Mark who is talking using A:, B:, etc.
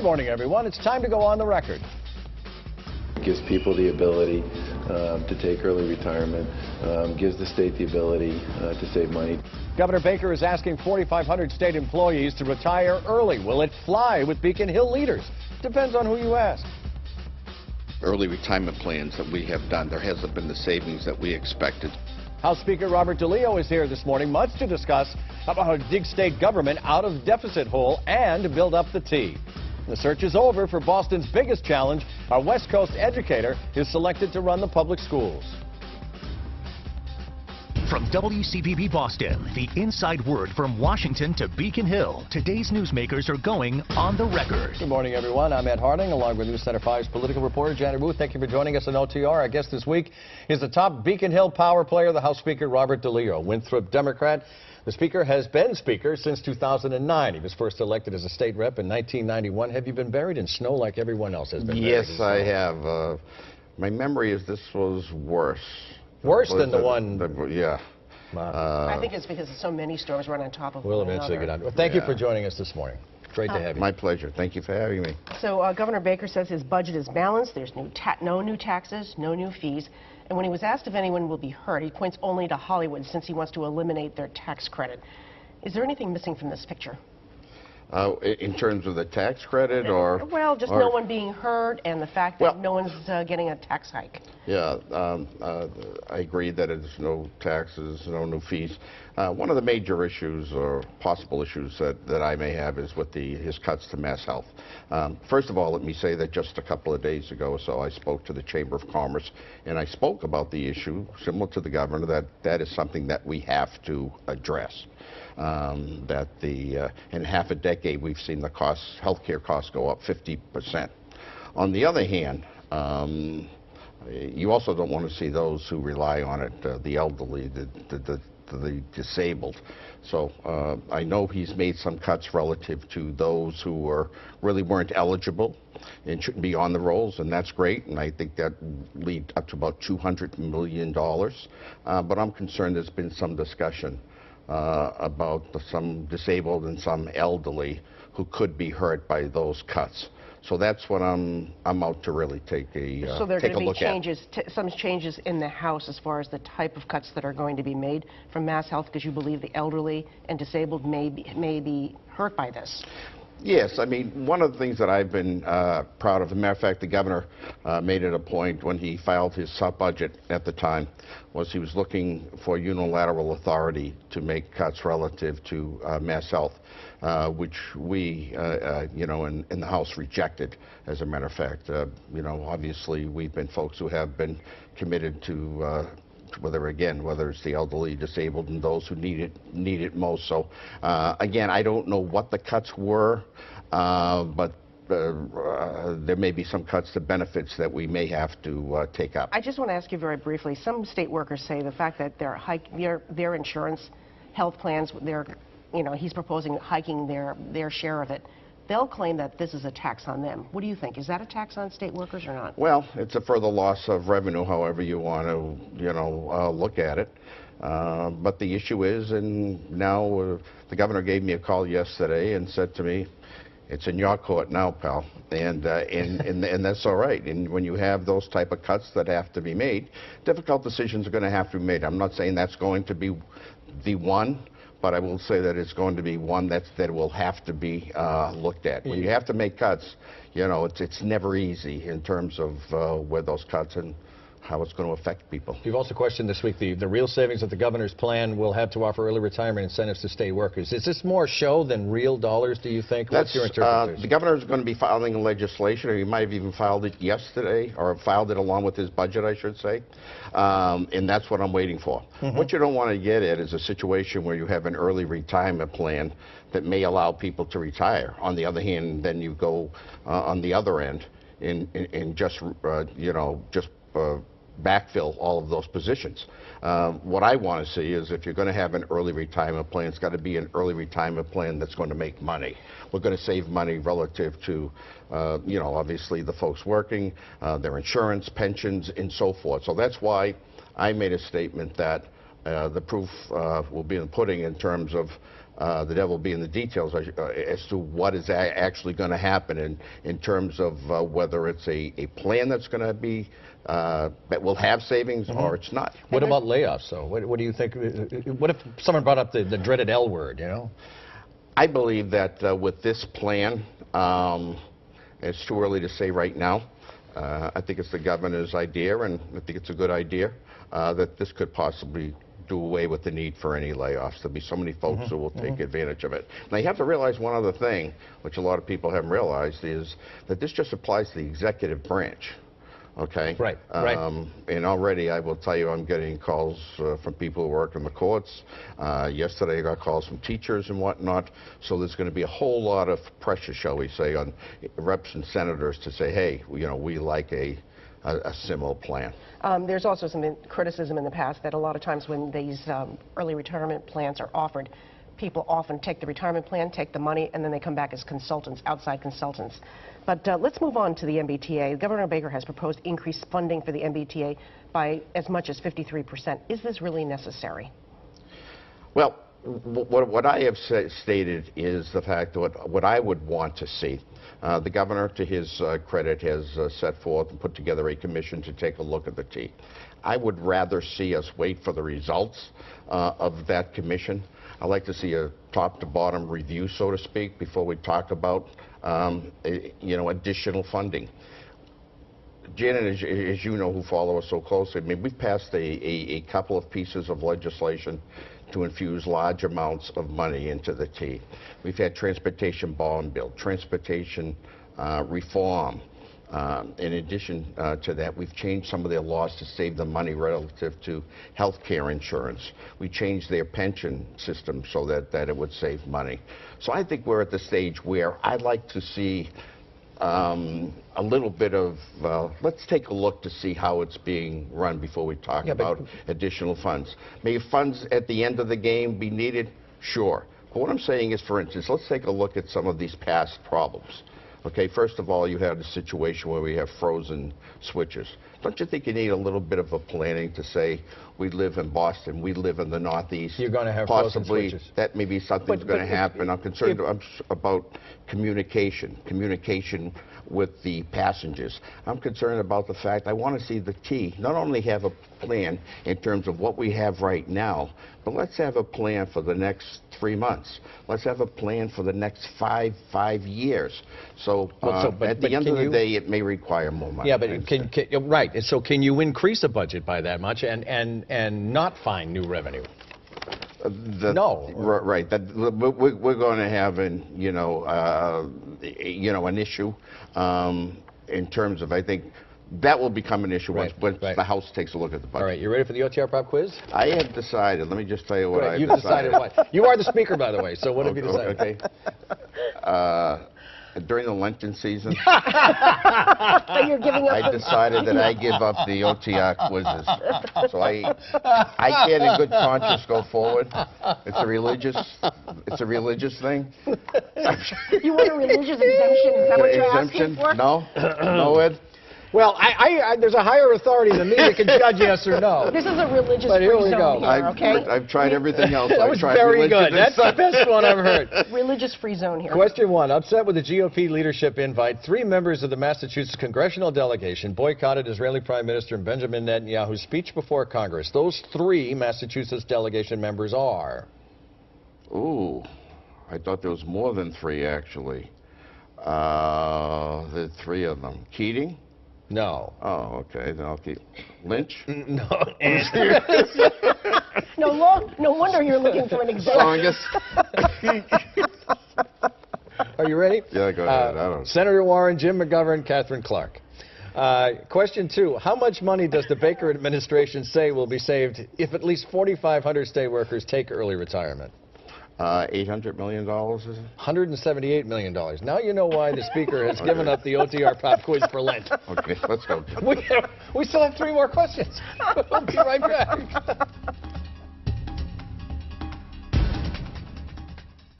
A: Good morning, everyone. It's time to go on the record.
B: Gives people the ability to take early retirement, gives the state the ability to save money.
A: Governor Baker is asking 4,500 state employees to retire early. Will it fly with Beacon Hill leaders? Depends on who you ask.
C: Early retirement plans that we have done, there hasn't been the savings that we expected.
A: House Speaker Robert DeLeo is here this morning. Much to discuss about how to dig state government out of deficit hole and build up the T. The search is over for Boston's biggest challenge. Our West Coast educator is selected to run the public schools.
D: From WCPB Boston, the inside word from Washington to Beacon Hill. Today's newsmakers are going on the record.
A: Good morning, everyone. I'm Ed Harding, along with News Center 5's political reporter Janet Ruth. Thank you for joining us on OTR. Our guest this week is the top Beacon Hill power player, the House Speaker Robert DeLeo, Winthrop Democrat. The Speaker has been Speaker since 2009. He was first elected as a state rep in 1991. Have you been buried in snow like everyone else has been buried in snow?
C: Yes, I have. My memory is this was worse.
A: Worse than the one?
C: Yeah.
E: I think it's because so many storms run on top of one
A: We'll
E: another.
A: eventually get on. Well, thank you for joining us this morning. Great to have you.
C: My pleasure. Thank you for having me.
E: So Governor Baker says his budget is balanced. There's no new taxes, no new fees. And when he was asked if anyone will be hurt, he points only to Hollywood since he wants to eliminate their tax credit. Is there anything missing from this picture?
C: In terms of the tax credit, or?
E: Well, just no one being hurt and the fact that no one's getting a tax hike.
C: Yeah, I agree that it's no taxes, no new fees. One of the major issues or possible issues that I may have is with his cuts to Mass Health. First of all, let me say that just a couple of days ago or so, I spoke to the Chamber of Commerce, and I spoke about the issue, similar to the governor, that is something that we have to address. In half a decade, we've seen the healthcare costs go up 50%. On the other hand, you also don't want to see those who rely on it, the elderly, the disabled. So I know he's made some cuts relative to those who really weren't eligible and shouldn't be on the rolls, and that's great, and I think that lead up to about $200 million. But I'm concerned there's been some discussion about some disabled and some elderly who could be hurt by those cuts. So that's what I'm out to really take a look at.
E: So there are going to be changes, some changes in the House as far as the type of cuts that are going to be made from Mass Health, because you believe the elderly and disabled may be hurt by this.
C: Yes, I mean, one of the things that I've been proud of, as a matter of fact, the governor made it a point when he filed his sub-budget at the time, was he was looking for unilateral authority to make cuts relative to Mass Health, which we, in the House rejected, as a matter of fact. Obviously, we've been folks who have been committed to whether it's the elderly, disabled, and those who need it most. So again, I don't know what the cuts were, but there may be some cuts to benefits that we may have to take up.
E: I just want to ask you very briefly, some state workers say the fact that their insurance, health plans, he's proposing hiking their share of it. They'll claim that this is a tax on them. What do you think? Is that a tax on state workers or not?
C: Well, it's a further loss of revenue, however you want to, look at it. But the issue is, and now the governor gave me a call yesterday and said to me, "It's in your court now, pal," and that's all right. And when you have those type of cuts that have to be made, difficult decisions are going to have to be made. I'm not saying that's going to be the one, but I will say that it's going to be one that will have to be looked at. When you have to make cuts, it's never easy in terms of where those cuts and how it's going to affect people.
A: You've also questioned this week the real savings that the governor's plan will have to offer early retirement incentives to state workers. Is this more show than real dollars, do you think? What's your interpretation?
C: The governor is going to be filing legislation, or he might have even filed it yesterday, or filed it along with his budget, I should say. And that's what I'm waiting for. What you don't want to get at is a situation where you have an early retirement plan that may allow people to retire. On the other hand, then you go on the other end and just backfill all of those positions. What I want to see is if you're going to have an early retirement plan, it's got to be an early retirement plan that's going to make money. We're going to save money relative to, obviously the folks working, their insurance, pensions, and so forth. So that's why I made a statement that The proof will be in the pudding in terms of the devil be in the details as to what is actually going to happen in terms of whether it's a plan that's going to be that will have savings or it's not.
A: What about layoffs, though? What do you think? What if someone brought up the dreaded L word, you know?
C: I believe that with this plan, it's too early to say right now. I think it's the governor's idea, and I think it's a good idea that this could possibly do away with the need for any layoffs. There'll be so many folks who will take advantage of it. Now, you have to realize one other thing, which a lot of people haven't realized, is that this just applies to the executive branch. Okay?
A: Right.
C: And already, I will tell you, I'm getting calls from people who work in the courts. Yesterday, I got calls from teachers and whatnot. So there's going to be a whole lot of pressure, shall we say, on reps and senators to say, hey, you know, we like a similar plan.
E: There's also some criticism in the past that a lot of times when these early retirement plans are offered, people often take the retirement plan, take the money, and then they come back as consultants, outside consultants. But let's move on to the MBTA. Governor Baker has proposed increased funding for the MBTA by as much as 53%. Is this really necessary?
C: Well, what I have stated is the fact that what I would want to see. The governor, to his credit, has set forth and put together a commission to take a look at the T. I would rather see us wait for the results of that commission. I'd like to see a top-to-bottom review, so to speak, before we talk about you know, additional funding. Janet, as you know, who follow us so closely, I mean, we've passed a couple of pieces of legislation to infuse large amounts of money into the T. We've had transportation bond bill, transportation reform. In addition to that, we've changed some of their laws to save them money relative to health care insurance. We changed their pension system so that it would save money. So I think we're at the stage where I'd like to see a little bit of, let's take a look to see how it's being run before we talk about additional funds. May funds at the end of the game be needed? Sure. But what I'm saying is, for instance, let's take a look at some of these past problems. Okay, first of all, you had a situation where we have frozen switches. Don't you think you need a little bit of a planning to say, we live in Boston, we live in the Northeast?
A: You're going to have frozen
C: possibly
A: switches.
C: That maybe something's going to happen. I'm concerned about communication with the passengers. I'm concerned about the fact I want to see the T not only have a plan in terms of what we have right now, but let's have a plan for the next 3 months. Let's have a plan for the next five years. So, at the end of the day, it may require more money.
A: Yeah, but right. So can you increase a budget by that much and not find new revenue? No.
C: Right. We're going to have an issue in terms of, I think, that will become an issue once the House takes a look at the budget.
A: All right, you ready for the OTR pop quiz?
C: I have decided. Let me just tell you what I've
A: decided. What? You are the speaker, by the way, so what have you decided?
C: Okay. During the Lenten season,
E: You're giving up.
C: I decided that I give up the OTR quizzes. So I can't in good conscience go forward. It's a religious thing.
E: You want a religious exemption? Is that what you're asking for?
C: No? No, Ed?
A: Well, there's a higher authority than me that can judge yes or no.
E: This is a religious
A: But here
E: free
A: we
E: zone
A: go.
E: here, okay?
C: I've tried everything else.
A: That was very good. That's the best one I've heard.
E: Religious free zone here.
A: Question 1. Upset with the GOP leadership invite, 3 members of the Massachusetts congressional delegation boycotted Israeli Prime Minister Benjamin Netanyahu's speech before Congress. Those 3 Massachusetts delegation members are?
C: Ooh, I thought there was more than 3, actually. There's 3 of them. Keating?
A: No.
C: Oh, okay. Then I'll keep Lynch.
A: No.
E: No wonder you're looking for an exemption.
A: Are you ready?
C: Yeah, go ahead. I don't.
A: Senator Warren, Jim McGovern, Catherine Clark. Question 2. How much money does the Baker administration say will be saved if at least 4,500 state workers take early retirement?
C: $800 million, is it?
A: $178 million. Now you know why the speaker has given up the OTR pop quiz for Lent.
C: Okay, let's go.
A: We still have 3 more questions. We'll be right back.